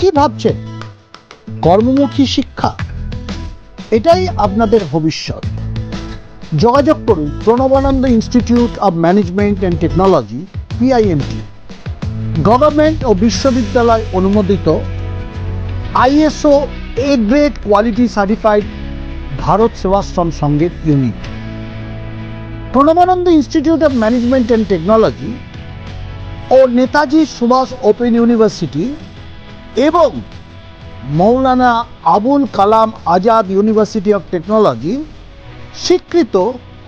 কি ভাবছেন? কর্মমুখী শিক্ষা এটাই আপনাদের ভবিষ্যৎ। যোগাযোগ করুন Pranabananda institute of management and technology PIMT, government ও বিশ্ববিদ্যালয় অনুমোদিত ISO A grade quality certified Bharat Sevashram সঙ্গীত unit. Pranabananda institute of management and technology ও নেতাজি সুভাষ ওপেন ইউনিভার্সিটি এবং Maulana Abul Kalam Azad university of technology স্বীকৃত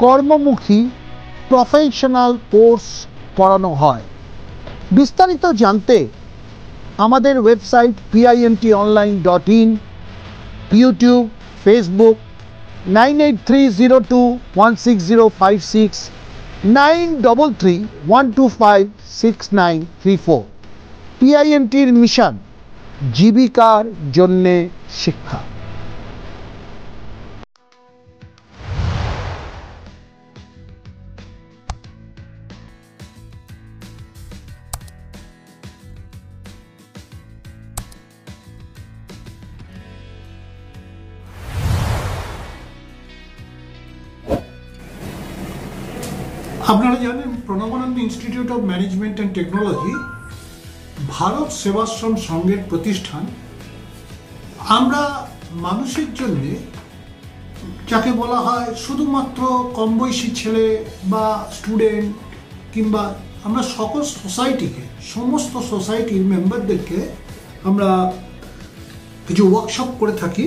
কর্মমুখী প্রফেশনাল কোর্স পড়ানো হয়। বিস্তারিত জানতে আমাদের ওয়েবসাইট PIMTonline.in, ইউটিউব, ফেসবুক 9830216056, 9331256934। PIMTর মিশন জীবিকার জন্যে শিক্ষা। আপনারা জানেন Pranabananda institute of management and technology Bharat Sevashram সংঘের প্রতিষ্ঠান। আমরা মানুষের জন্য, যাকে বলা হয় শুধুমাত্র কম বয়সী ছেলে বা স্টুডেন্ট, কিংবা আমরা সকল সোসাইটিকে, সমস্ত সোসাইটির মেম্বারদেরকে আমরা কিছু ওয়ার্কশপ করে থাকি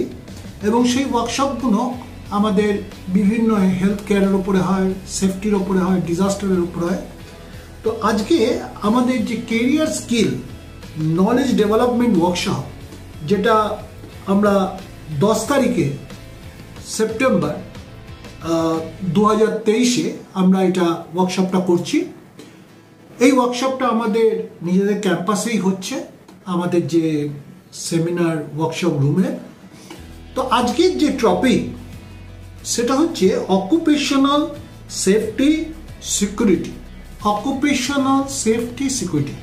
এবং সেই ওয়ার্কশপগুলো আমাদের বিভিন্ন হেলথ কেয়ারের উপরে হয়, সেফটির উপরে হয়, ডিজাস্টারের উপরে হয়। তো আজকে আমাদের যে career skill knowledge development workshop, যেটা আমরা 10 তারিখে সেপ্টেম্বর 2023-এ আমরা এটা ওয়ার্কশপটা করছি। এই ওয়ার্কশপটা আমাদের নিজেদের ক্যাম্পাসেই হচ্ছে, আমাদের যে সেমিনার ওয়ার্কশপ রুমে। তো আজকের যে টপিক সেটা হচ্ছে occupational safety security. Occupational safety security,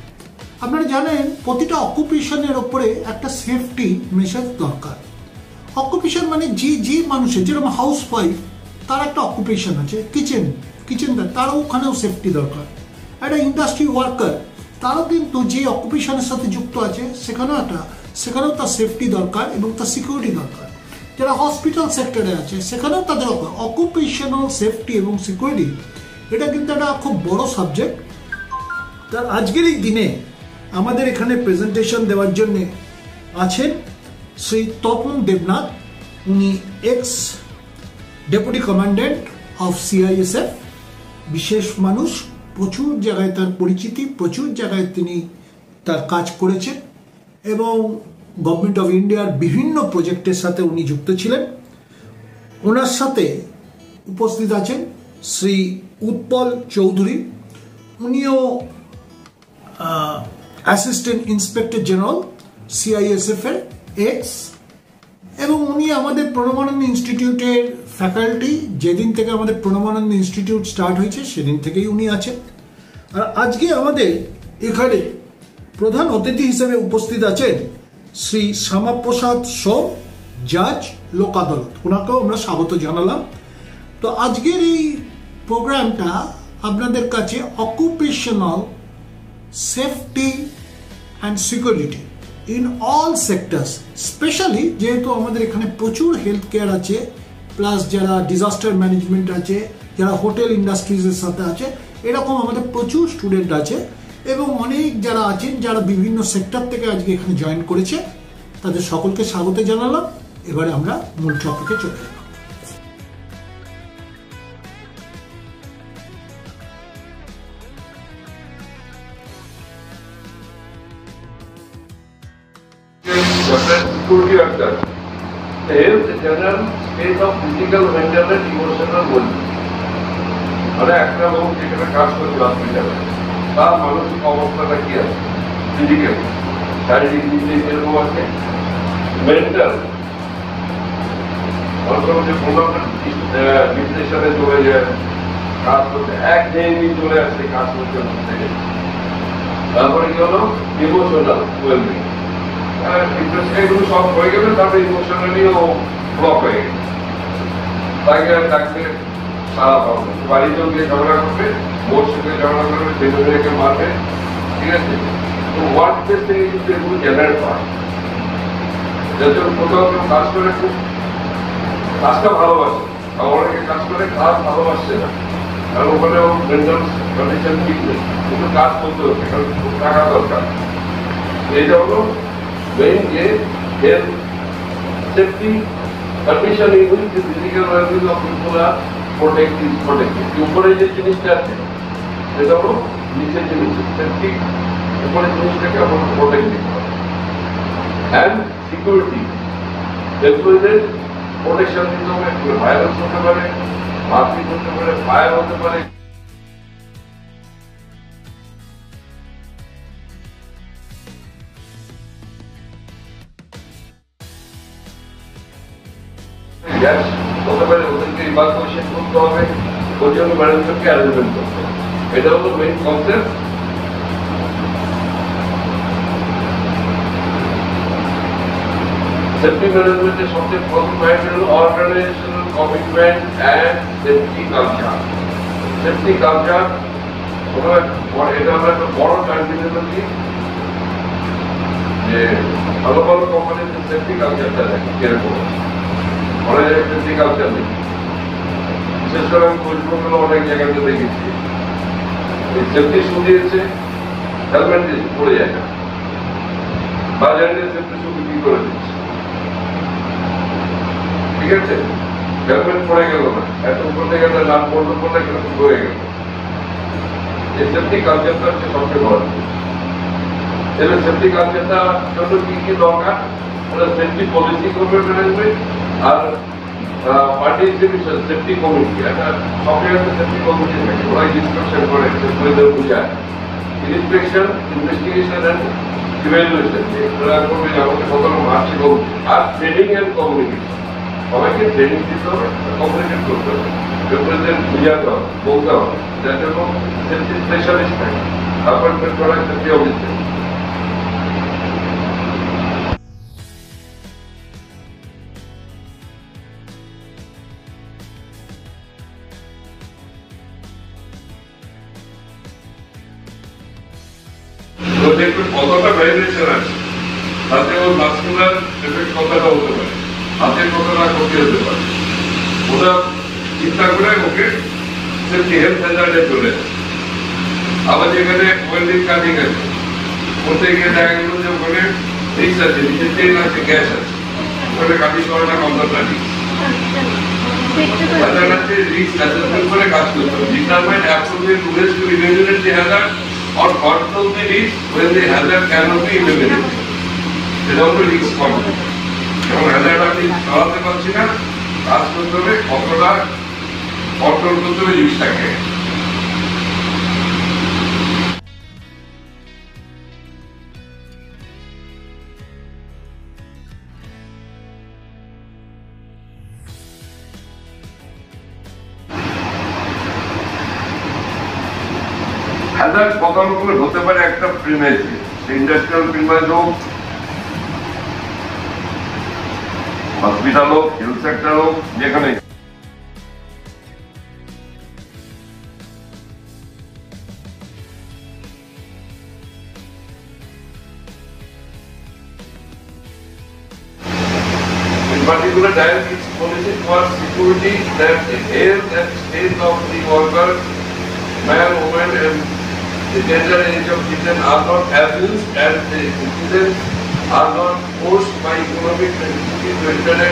আপনারা জানেন প্রতিটা অকুপেশনের ওপরে একটা সেফটি মেজার দরকার। অকুপেশন মানে যে মানুষের, যেরকম হাউস ওয়াইফ, তার একটা অকুপেশন আছে, কিচেনদার, তারও ওখানেও সেফটি দরকার। একটা ইন্ডাস্ট্রি ওয়ার্কার, তারও কিন্তু যে অকুপেশনের সাথে যুক্ত আছে সেখানেও তার সেফটি দরকার এবং তার সিকিউরিটি দরকার। যারা হসপিটাল সেক্টরে আছে সেখানেও তাদের অকুপেশনাল সেফটি এবং সিকিউরিটি, এটা কিন্তু একটা খুব বড় সাবজেক্ট। তার আজকের এই দিনে আমাদের এখানে প্রেজেন্টেশন দেওয়ার জন্য আছেন শ্রী তপন দেবনাথ। উনি x deputy commandant of CISF, বিশেষ মানুষ, প্রচুর জায়গায় তার পরিচিতি, প্রচুর জায়গায় তিনি তার কাজ করেছেন এবং গভর্নমেন্ট অফ ইন্ডিয়ার বিভিন্ন প্রজেক্টের সাথে উনি যুক্ত ছিলেন। ওনার সাথে উপস্থিত আছেন শ্রী উৎপল চৌধুরী, উনিও অ্যাসিস্ট্যান্ট ইন্সপেক্টর জেনারেল CISF এর এক্স, এবং উনি আমাদের প্রণবানন্দ ইনস্টিটিউটের ফ্যাকাল্টি। যেদিন থেকে আমাদের প্রণবানন্দ ইনস্টিটিউট স্টার্ট হয়েছে সেদিন থেকেই উনি আছেন। আর আজকে আমাদের এখানে প্রধান অতিথি হিসেবে উপস্থিত আছেন শ্রী শ্যামাপ্রসাদ সোম, জাজ, লোক আদালত। ওনাকেও আমরা স্বাগত জানালাম। তো আজকের এই প্রোগ্রামটা আপনাদের কাছে occupational safety and security in all sectors, specially যেহেতু আমাদের এখানে প্রচুর হেলথ কেয়ার আছে, প্লাস যারা ডিজাস্টার ম্যানেজমেন্ট আছে, যারা হোটেল ইন্ডাস্ট্রিজের সাথে আছে, এরকম আমাদের প্রচুর স্টুডেন্ট আছে এবং অনেক যারা আছেন যারা বিভিন্ন সেক্টর থেকে আজকে এখানে জয়েন করেছে, তাদের সকলকে স্বাগত জানালাম। এবারে আমরা মূল টপিকে চলে যাব। Security factor. The health general state of physical, mental and emotional well-being. মানে একটা লোক যেখানে কাজ করছে হসপিটালে, তার মানসিক অবস্থাটা কি আছে, ফিজিক্যাল, শারীরিক দিক দিয়ে যেরকম আছে, মেন্টাল, যে কোনো বিশ্লেষণে চলে যায়, কাজ করতে একঘেয়েমি চলে আসছে কাজ করতে থেকে। তারপরে কি হলো ইমোশনাল ওয়েলবিং, এগুলো সব হয়ে গেলে তারপরে ইমোশনালিও ব্লক হয়ে গেছে, তাকে আর ডাকতে সারা পাবো না। বাড়িতেও গিয়ে ঝগড়া করবে, বোর সাথে ঝগড়া করবে, ছেলেমেয়েকে মারবে, ঠিক আছে। তো ওয়ার্ক প্লেস থেকে কিন্তু এগুলো জেনারেট হয়। যাতে কোথাও কেউ কাজ করে খুব কাজটা ভালোবাসে, আর অনেকে কাজ করে কাজ ভালোবাসছে না, কারণ ওখানে মেন্টাল কন্ডিশন ঠিক নেই, কিন্তু কাজ করতে হচ্ছে, কারণ খুব টাকা দরকার। এইটা হলো মেইন যে হেলথ সেফটি কন্ডিশন, এগুলি যে ফিজিক্যাল ওয়েলবিং অফ পিপল আর প্রোটেক্টিভ। উপরে যে জিনিসটা আছে সেটা হলো নিচের জিনিস, সেফটি উপরের জিনিসটাকে আমাকে প্রোটেক্ট দিতে হবে। অ্যান্ড সিকিউরিটি, এমপ্লয়ীদের প্রোটেকশন দিতে হবে। ভাইরাস হতে পারে, মারপিট হতে পারে, ফায়ার হতে পারে। গ্যাস হতে পারে, ওদেরকে ইভাকুয়েশন করতে হবে, ওই জন্য ম্যানেজমেন্টকে অ্যারেঞ্জমেন্ট করতে হবে। এটা হলো মেইন কনসেপ্ট। সেফটি ম্যানেজমেন্টের সবচেয়ে প্রথম পয়েন্ট হল organisational commitment and safety culture. Safety culture এটা হলো একটা বড় টার্মিনোলজি, যে ভালো ভালো কোম্পানির যে সেফটি কালচারটা দেখে কিরকম, অনেক জায়গায় সেফটি কালচার নেই। বিশেষ করে আমি খোঁজগুলো অনেক জায়গাতে দেখেছি, এই সেফটি শু দিয়েছে, হেলমেট দিয়েছে, পড়ে যায় না, বাজারে সেফটি শু বিক্রি করে দিচ্ছে, ঠিক আছে। হেলমেট পড়ে গেল না, এত উপর থেকে একটা লাভ পড়লো পড়লে কিন্তু হয়ে গেল। এই সেফটি কালচারটা হচ্ছে সবচেয়ে বড়। এবার সেফটি কালচারটার জন্য কি কি দরকার, সেফটি পলিসি করবে ম্যানেজমেন্ট, আর পার্টিসিপেশন সেফটি কমিটি। একটা সফটওয়্যার সেফটি কমিটি থাকে, ওরা ইন্সপেকশন করে, সেফটিদের বোঝায়, ইন্সপেকশন, ইনভেস্টিগেশন অ্যান্ড ইভ্যালুয়েশন, এগুলো করবে আমাকে কতটা মার্চ, এবং আর ট্রেনিং অ্যান্ড কমিউনিকেশন। সবাইকে ট্রেনিং দিতে হবে, কমিউনিকেট করতে হবে, সেফটিদের বোঝাতে হবে, বলতে হবে, যার জন্য সেফটি স্পেশালিস্ট থাকে, অ্যাপয়েন্টমেন্ট করা সেফটি অফিসে। দেখবেন কতটা ভ্যারিয়েশন আছে, তাতে ওর মাস্কুলার এফেক্ট কতটা হতে পারে, হাতের কতটা ক্ষতি হতে পারে, ওটা চিন্তা করে ওকে সেফটি হেলথ হ্যাজার্ডে চলে আসে। আবার যেখানে ওয়েল্ডিং কাটিং আছে, ওতে গিয়ে দেখা গেল যে ওখানে রিক্স আছে, নিচে তেল আছে, গ্যাস আছে, ওখানে কাটিং করাটা কতটা রিক্স, হ্যাজার্ড আছে, রিক্স অ্যাসেসমেন্ট করে কাজ করতে হবে। Determine appropriate ways to eliminate the Hazard or control the risk when the hazard cannot be eliminated. এটা হলো রিস্ক কন্ট্রোল। এবং হ্যাজার্ড আপনি সরাতে পারছি না, কাজ করতে হবে কতটা কন্ট্রোল করতে হবে রিস্কটাকে। হ্যাজার্ড কত রকমের হতে পারে, একটা প্রিমাইজ, ইন্ডাস্ট্রিয়াল প্রিমাইজ হোক, হসপিটাল হোক, হেলথ সেক্টর হোক, যেখানে in particular direct policy for security that the health and state of the worker, man, woman and the gender age of children are not abused and the citizens are not forced by economic necessity to enter a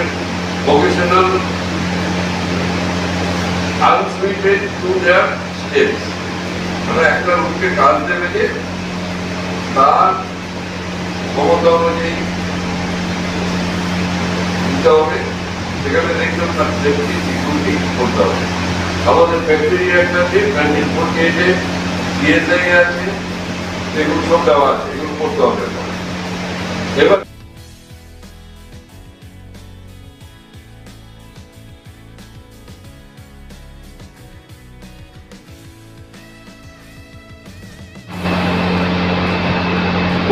vocational unsuited to their steps. মানে একটা লোককে কাজ দেবে যে তার ক্ষমতা অনুযায়ী দিতে হবে, সেখানে দেখবেন তার সেফটি সিকিউরিটি করতে হবে। আমাদের ফ্যাক্টরি একটা আছে, ব্র্যান্ডিং ফোর্টি আছে, ডিএসআই আছে, এগুলো সব দেওয়া আছে, এগুলো করতে হবে। এবার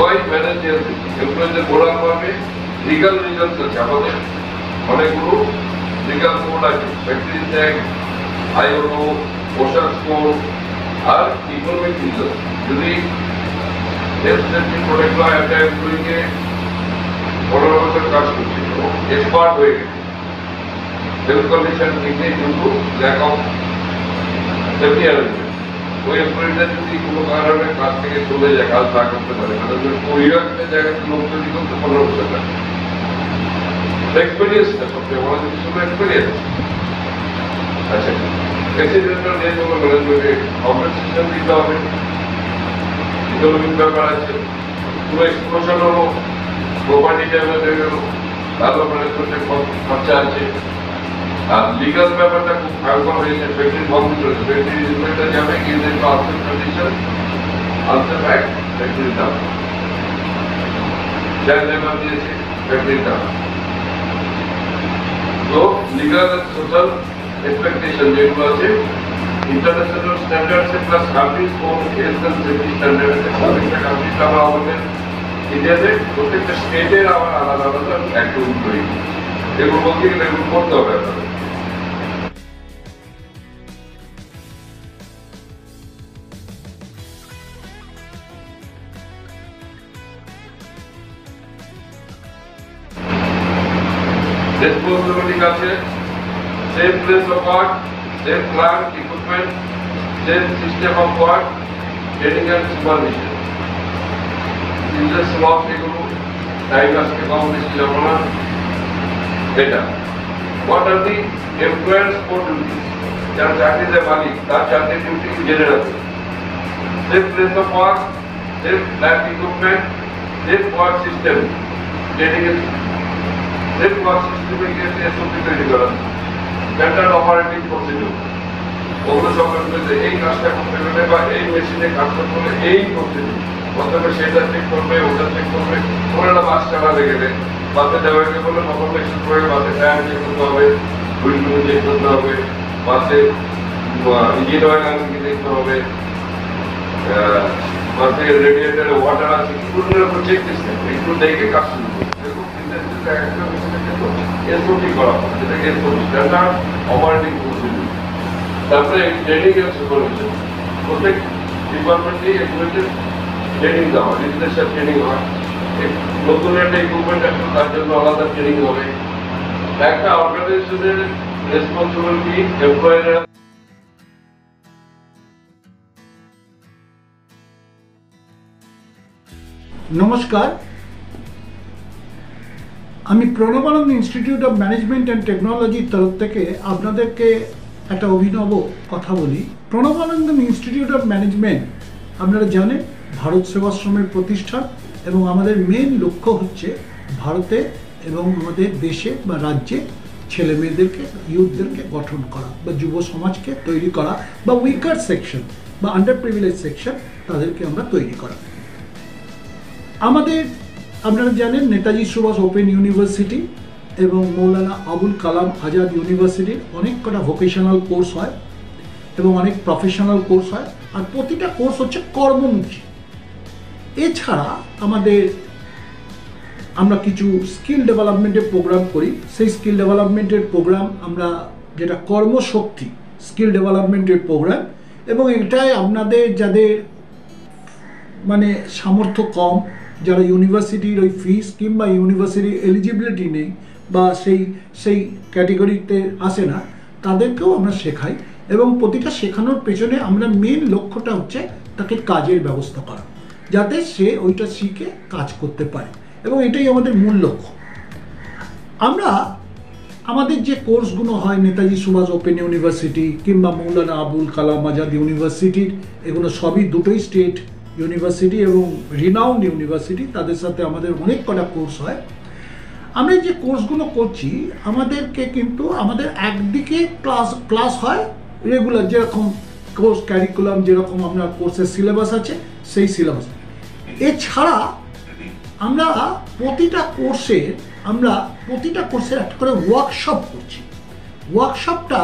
ওয়াই ম্যানেজিয়াল এমপ্লয়ীদের মোরাল পাবে, লিগাল রিজনস আছে, আমাদের অনেকগুলো লিগাল কোড আছে, ফ্যাক্টরিজ অ্যাক্ট, আইওনো, পোশাক কোড আর ইকোনমিক রিজন। যদি হেলথ সেফটি প্রোটেক্ট হয়, একটা এমপ্লয়িকে 15 বছর কাজ করছে এবং এক্সপার্ট হয়ে গেছে, হেলথ কন্ডিশন ঠিক নেই কিন্তু ল্যাক অফ সেফটি অ্যারেঞ্জমেন্ট, ওই এমপ্লয়িটা যদি কোনো কারণে কাজ থেকে চলে যায়, কাজ না করতে পারে, পরিবারের জায়গাতে লোক তৈরি করতে 15 বছর লাগে। এক্সপিরিয়েন্সটা সবচেয়ে বড় জিনিস হলো এক্সপিরিয়েন্স। আচ্ছা, অ্যাক্সিডেন্টাল ডেথ হলো ম্যানেজমেন্টে কম্পেনসেশন দিতে হবে, ইকোনমিক ব্যাপার আছে, পুরো এক্সপ্লোশন হলো, প্রপার্টি ড্যামেজ হয়ে গেল, তারপর ম্যানেজমেন্টের খরচা আছে। আর লিগাল ব্যাপারটা খুব ভয়ঙ্কর হয়েছে, ফ্যাক্টরি বন্ধ করেছে, ফ্যাক্টরি ইনভেস্টার যাবে গিয়ে দেখলো আনসেফ কন্ডিশন, আনসেফ অ্যাক্ট, ফ্যাক্টরির দাম যার লেবার দিয়েছে ফ্যাক্টরির দাম। তো লিগাল আর সোশ্যাল এক্সপেকটেশন যেগুলো আছে, ইন্টারন্যাশনাল স্ট্যান্ডার্ডস প্লাস কান্ট্রিজ কোন হেলথ এন্ড সেফটি স্ট্যান্ডার্ড আছে, প্রত্যেকটা কান্ট্রিতে আমরা আমাদের ইন্ডিয়াতে প্রত্যেকটা স্টেটের আবার আলাদা আলাদা একটা তৈরি, এগুলো বলতে গেলে এগুলো করতে হবে আপনাদের। রেসপন্সিবিলিটি আছে, safe place of work, safe plant equipment, safe system of work, training and supervision, business loss, এগুলো টাইম আজকে কম বেশি যাবো না। এটা what are the employers core duties, যারা চাকরিতে মালিক তার চাকরির ডিউটি জেনে রাখবে। Safe place of work, safe plant equipment, safe work system, training and safe work সিস্টেমে গিয়েছে এসওপি তৈরি করা, স্ট্যান্ডার্ড অপারেটিং প্রসিডিউর, ওগুলো সরকার এই কাজটা করতে গেলে বা এই মেশিনে কাজ করতে হলে এই প্রসিডিউর, প্রথমে সেটা চেক করবে, ওটা চেক করবে। ওরা বাস চালাতে গেলে বাসে যাওয়া গেলে বলে কনফার্মেশন করে বাসে টায়ার চেক করতে হবে, হুইলগুলো চেক করতে হবে, বাসে ইঞ্জিন অয়েল আনকি দেখতে হবে, বাসে রেডিয়েটারে ওয়াটার আছে, এগুলোর উপর চেক সিস্টেম, এগুলো দেখে কাজ শুরু করবে। এসওপি করা হয়, যেটাকে এসওপি স্ট্যান্ডার্ড অপারেটিং প্রসিডিউর। তারপরে ট্রেনিং এর সুপারভিশন, প্রত্যেক ডিপার্টমেন্টেই এগুলোতে ট্রেনিং দেওয়া হয়, রিফ্রেশার ট্রেনিং হয়, নতুন একটা ইকুইপমেন্ট আসলে তার জন্য আলাদা ট্রেনিং হবে। একটা অর্গানাইজেশনের রেসপন্সিবিলিটি এমপ্লয়াররা। নমস্কার, আমি Pranabananda institute of management and টেকনোলজির তরফ থেকে আপনাদেরকে একটা অভিনব কথা বলি। প্রণবানন্দ ইনস্টিটিউট অফ ম্যানেজমেন্ট আপনারা জানেন ভারত সেবাশ্রমের প্রতিষ্ঠান, এবং আমাদের মেন লক্ষ্য হচ্ছে ভারতে এবং আমাদের দেশে বা রাজ্যে ছেলে মেয়েদেরকে, ইউথদেরকে গঠন করা বা যুব সমাজকে তৈরি করা, বা উইকার সেকশন বা আন্ডার প্রিভিলেজ সেকশন তাদেরকে আমরা তৈরি করা। আমাদের আপনারা জানেন নেতাজি সুভাষ ওপেন ইউনিভার্সিটি এবং মৌলানা আবুল কালাম আজাদ ইউনিভার্সিটির অনেক কটা ভোকেশনাল কোর্স হয় এবং অনেক প্রফেশনাল কোর্স হয়, আর প্রতিটা কোর্স হচ্ছে কর্মমুখী। এছাড়া আমরা কিছু স্কিল ডেভেলপমেন্টের প্রোগ্রাম করি। সেই স্কিল ডেভেলপমেন্টের প্রোগ্রাম আমরা যেটা কর্মশক্তি স্কিল ডেভেলপমেন্টের প্রোগ্রাম, এবং এটাই আপনাদের যাদের মানে সামর্থ্য কম, যারা ইউনিভার্সিটির ওই ফিস কিংবা ইউনিভার্সিটির এলিজিবিলিটি নেই বা সেই ক্যাটেগরিতে আসে না, তাদেরকেও আমরা শেখাই। এবং প্রতিটা শেখানোর পেছনে আমরা মেন লক্ষ্যটা হচ্ছে তাকে কাজের ব্যবস্থা করা, যাতে সে ওইটা শিখে কাজ করতে পারে, এবং এটাই আমাদের মূল লক্ষ্য। আমরা আমাদের যে কোর্সগুলো হয় নেতাজি সুভাষ ওপেন ইউনিভার্সিটি কিংবা মৌলানা আবুল কালাম আজাদ ইউনিভার্সিটির, এগুলো সবই দুটোই স্টেট ইউনিভার্সিটি এবং রিনাউন্ড ইউনিভার্সিটি, তাদের সাথে আমাদের অনেক কটা কোর্স হয়। আমরা যে কোর্সগুলো করছি আমাদেরকে কিন্তু আমাদের একদিকে ক্লাস হয় রেগুলার, যেরকম কোর্স ক্যারিকুলাম, যেরকম আপনার কোর্সের সিলেবাস আছে সেই সিলেবাস। এছাড়া আমরা প্রতিটা কোর্সের একটা করে ওয়ার্কশপ করছি। ওয়ার্কশপটা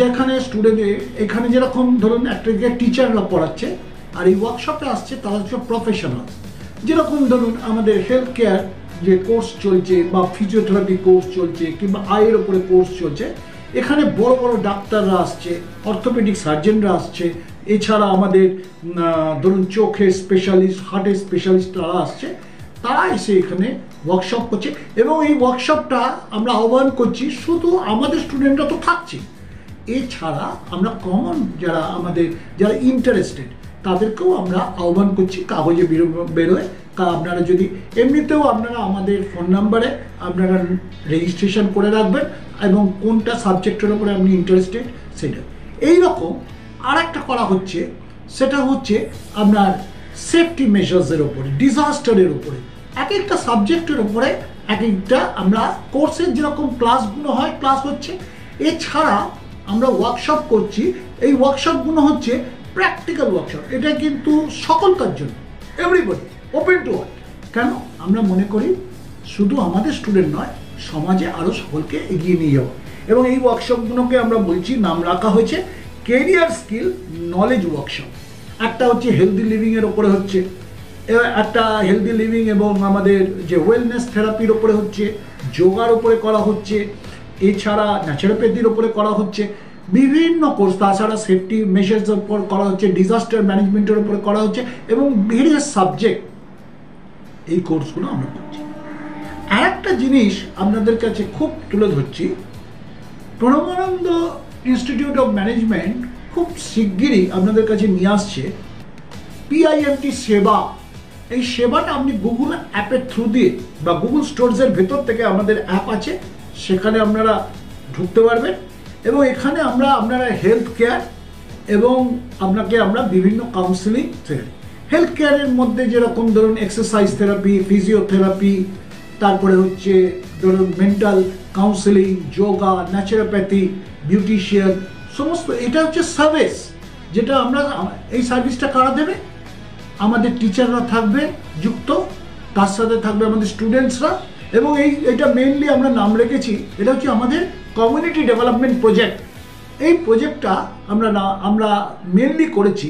যেখানে স্টুডেন্টদের, এখানে যেরকম ধরুন একটা টিচাররা পড়াচ্ছে, আর এই ওয়ার্কশপে আসছে তারা হচ্ছে প্রফেশনাল। যেরকম ধরুন আমাদের হেলথ কেয়ার যে কোর্স চলছে বা ফিজিওথেরাপি কোর্স চলছে কিংবা আয়ের ওপরে কোর্স চলছে, এখানে বড় বড় ডাক্তাররা আসছে, অর্থোপেডিক সার্জনরা আসছে, এছাড়া আমাদের ধরুন চোখের স্পেশালিস্ট, হার্টের স্পেশালিস্ট তারা আসছে, তারা এসে এখানে ওয়ার্কশপ করছে। এবং এই ওয়ার্কশপটা আমরা আহ্বান করছি, শুধু আমাদের স্টুডেন্টরা তো থাকছে, এছাড়া আমরা কমন যারা ইন্টারেস্টেড তাদেরকেও আমরা আহ্বান করছি কাগজে বেরোয়। আপনারা যদি এমনিতেও আপনারা আমাদের ফোন নাম্বারে আপনারা রেজিস্ট্রেশন করে রাখবেন এবং কোনটা সাবজেক্টের উপরে আপনি ইন্টারেস্টেড সেটা। এইরকম আর একটা করা হচ্ছে, সেটা হচ্ছে আপনার সেফটি মেজার্সের উপরে, ডিজাস্টারের উপরে, এক একটা সাবজেক্টের উপরে এক একটা আমরা কোর্সের যেরকম ক্লাসগুলো হয় ক্লাস হচ্ছে, এছাড়া আমরা ওয়ার্কশপ করছি। এই ওয়ার্কশপগুলো হচ্ছে প্র্যাকটিক্যাল ওয়ার্কশপ, এটা কিন্তু সকলকার জন্য, এভরিবডি ওপেন টু অল। কেন? আমরা মনে করি শুধু আমাদের স্টুডেন্ট নয়, সমাজে আরও সকলকে এগিয়ে নিয়ে যাওয়া। এবং এই ওয়ার্কশপগুলোকে আমরা বলছি, নাম রাখা হয়েছে কেরিয়ার স্কিল নলেজ ওয়ার্কশপ। একটা হচ্ছে হেলদি লিভিংয়ের ওপরে হচ্ছে, একটা হেলদি লিভিং এবং আমাদের যে ওয়েলনেস থেরাপির ওপরে হচ্ছে, যোগার ওপরে করা হচ্ছে, এছাড়া ন্যাচারোপ্যাথির ওপরে করা হচ্ছে, বিভিন্ন কোর্স, তাছাড়া সেফটি মেজার্সের উপর করা হচ্ছে, ডিজাস্টার ম্যানেজমেন্টের উপরে করা হচ্ছে এবং ভেরিয়াস সাবজেক্ট এই কোর্সগুলো আমরা করছি। আর একটা জিনিস আপনাদের কাছে খুব তুলে ধরছি, প্রণবানন্দ ইনস্টিটিউট অফ ম্যানেজমেন্ট খুব শিগগিরই আপনাদের কাছে নিয়ে আসছে PIMT সেবা। এই সেবাটা আপনি গুগল অ্যাপের থ্রু দিয়ে বা গুগল স্টোরসের ভেতর থেকে আমাদের অ্যাপ আছে, সেখানে আপনারা ঢুকতে পারবেন এবং এখানে আপনারা হেলথ কেয়ার এবং আমরা বিভিন্ন কাউন্সিলিং, হেলথ কেয়ারের মধ্যে যেরকম ধরুন এক্সারসাইজ থেরাপি, ফিজিওথেরাপি, তারপরে হচ্ছে ধরুন mental counselling, yoga, naturopathy, beautician, সমস্ত এটা হচ্ছে সার্ভিস, যেটা আমরা এই সার্ভিসটা কারা দেবে? আমাদের টিচাররা থাকবে যুক্ত, তার সাথে থাকবে আমাদের স্টুডেন্টসরা। এবং এটা মেইনলি আমরা নাম রেখেছি, এটা হচ্ছে আমাদের কমিউনিটি ডেভেলপমেন্ট প্রজেক্ট। এই প্রজেক্টটা আমরা মেইনলি করেছি,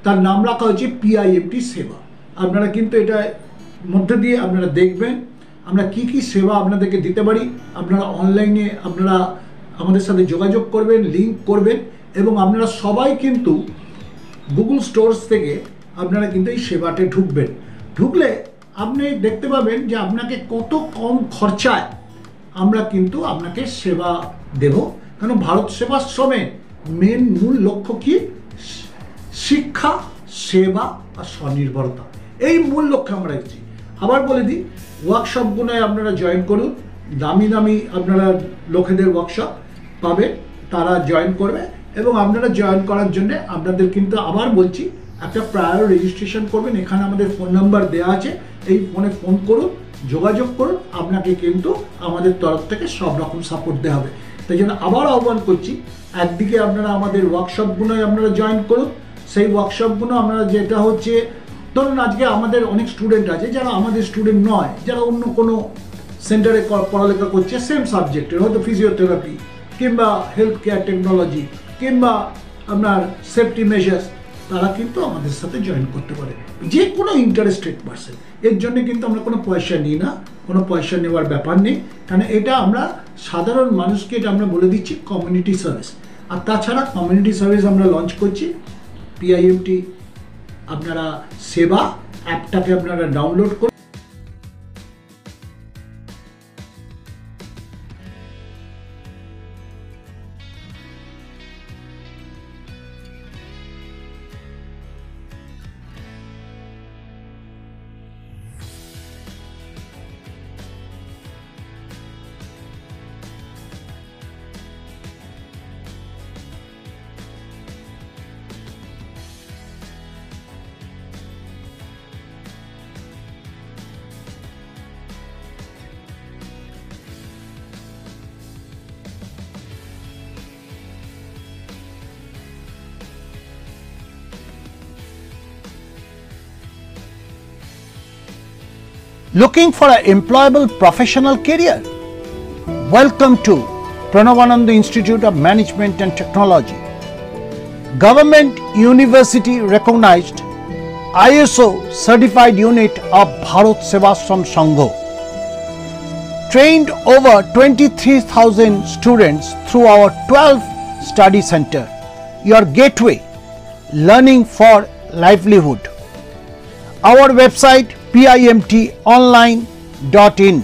তার নাম রাখা হচ্ছে PIMT সেবা। আপনারা কিন্তু এটা মধ্যে দিয়ে আপনারা দেখবেন আমরা কি কি সেবা আপনাদেরকে দিতে পারি। আপনারা অনলাইনে আপনারা আমাদের সাথে যোগাযোগ করবেন, লিঙ্ক করবেন এবং আপনারা সবাই কিন্তু গুগল স্টোরস থেকে আপনারা কিন্তু এই সেবাতে ঢুকবেন। ঢুকলে আপনি দেখতে পাবেন যে আপনাকে কত কম খরচায় আমরা কিন্তু আপনাকে সেবা দেব। কারণ ভারত সেবাশ্রমের মূল লক্ষ্য কি? শিক্ষা, সেবা আর স্বনির্ভরতা, এই মূল লক্ষ্যে আমরা এসেছি। আবার বলে দিই, ওয়ার্কশপগুলোয় আপনারা জয়েন করুন, দামি দামি আপনারা লোকেদের ওয়ার্কশপ পাবেন, তারা জয়েন করবে এবং আপনারা জয়েন করার জন্য আপনাদের কিন্তু আবার বলছি একটা প্রায়র রেজিস্ট্রেশন করবেন। এখানে আমাদের ফোন নাম্বার দেওয়া আছে, এই ফোনে ফোন করুন, যোগাযোগ করুন, আপনাকে কিন্তু আমাদের তরফ থেকে সব রকম সাপোর্ট দেওয়া হবে। তাই জন্য আবার আহ্বান করছি, একদিকে আপনারা আমাদের ওয়ার্কশপগুলোয় আপনারা জয়েন করুন। সেই ওয়ার্কশপগুলো আপনারা যেটা হচ্ছে, ধরুন আজকে আমাদের অনেক স্টুডেন্ট আছে যারা আমাদের স্টুডেন্ট নয়, যারা অন্য কোনো সেন্টারে পড়ালেখা করছে সেম সাবজেক্টের, হয়তো ফিজিওথেরাপি কিংবা হেলথ কেয়ার টেকনোলজি কিংবা আপনার সেফটি মেজার্স, তারা কিন্তু আমাদের সাথে জয়েন করতে পারে, যে কোনো ইন্টারেস্টেড পারসন। এর জন্য কিন্তু আমরা কোনো পয়সা নিই না, কোনো পয়সা নেওয়ার ব্যাপার নেই, কারণ এটা আমরা সাধারণ মানুষকে এটা আমরা বলে দিচ্ছি কমিউনিটি সার্ভিস। আর তাছাড়া কমিউনিটি সার্ভিস আমরা লঞ্চ করছি PIMT আপনারা সেবা অ্যাপটাকে আপনারা ডাউনলোড করুন। Looking for an employable professional career? Welcome to Pranavananda Institute of Management and Technology, Government University recognized ISO certified unit of Bharat Sevashram Sangha. Trained over 23,000 students through our 12 study center. Your gateway, learning for livelihood. Our website PIMTonline.in.